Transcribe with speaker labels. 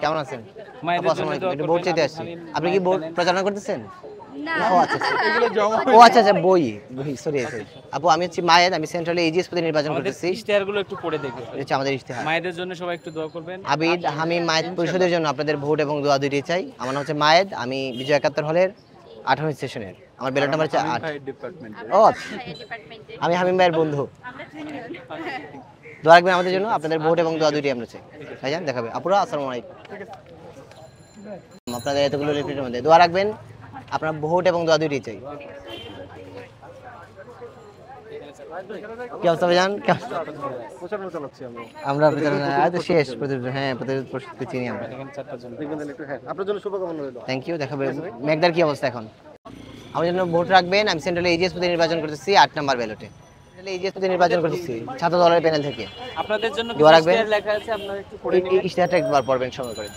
Speaker 1: কেমন আছেন?
Speaker 2: মায়েদের
Speaker 1: আপু
Speaker 2: জন্য
Speaker 1: আসসালামু
Speaker 2: দোয়া
Speaker 1: আলাইকুম। একটু ভোট
Speaker 2: করবেন।
Speaker 1: চাইতে আসছি। আপনি কি ভোট প্রচারণা করতেছেন?
Speaker 3: না
Speaker 1: ও আচ্ছা আচ্ছা বই সরি আপু আমি হচ্ছে মায়েদ, আমি সেন্ট্রাল এজিএস পদে নির্বাচন
Speaker 2: আমাদের
Speaker 1: করতেছি।
Speaker 2: ইশতেহারগুলো একটু পড়ে দেখবে।
Speaker 1: এটা হচ্ছে আমাদের ইশতেহার।
Speaker 2: মায়েদের জন্য সবাই একটু দোয়া করবেন।
Speaker 1: আবিদ হামিম মায়েদ পরিষদের জন্য আপনাদের ভোট এবং দোয়া দুইটাই চাই। আমার নাম হচ্ছে মায়েদ, আমি বিজয় 71 হলের 18 সেশনের, আমার ব্যালট নাম্বার হচ্ছে 8। ও আচ্ছা।
Speaker 3: ডিপার্টমেন্টে
Speaker 1: আমি হামিম ভাইয়ের বন্ধু।
Speaker 3: আমরা তিনজন
Speaker 1: দোয়া রাখবেন আমাদের জন্য, আপনাদের ভোট এবং দোয়া দুইটাই আমরা চাই। ভাইজান দেখাবে আপুরা আসসালামু আলাইকুম। আপনাদের এতগুলো রিপিটের মধ্যে দোয়া রাখবেন, আপনার ভোট এবং দোয়া দুইটাই চাই। কি অবস্থা ভাইজান?
Speaker 4: প্রচারণা চালাচ্ছি
Speaker 1: আমরা শেষ প্রতিযোগিতা, হ্যাঁ প্রতিযোগিতা প্রস্তুতি চিনি আমরা।
Speaker 2: এখানে 4টা জন।
Speaker 4: দেখবেন তাহলে একটু, হ্যাঁ আপনার জন্য শুভকামনা রইল।
Speaker 1: Thank you. দেখাবে মেঘদার কি অবস্থা এখন? আমার জন্য ভোট রাখবেন, আমি সেন্ট্রাল এজিএস পদে নির্বাচন করতেছি 8 নাম্বার ব্যালটে। সেন্ট্রাল এজিএস পদে নির্বাচন করতেছি ছাত্র দলের প্যানেল থেকে।
Speaker 2: আপনাদের জন্য
Speaker 1: দোয়া রাখবেন।
Speaker 2: ইশতেহার লেখা আছে, আপনারা একটু পড়ে নিন।
Speaker 1: ইশতেহারটা একবার পড়বেন সময় করে।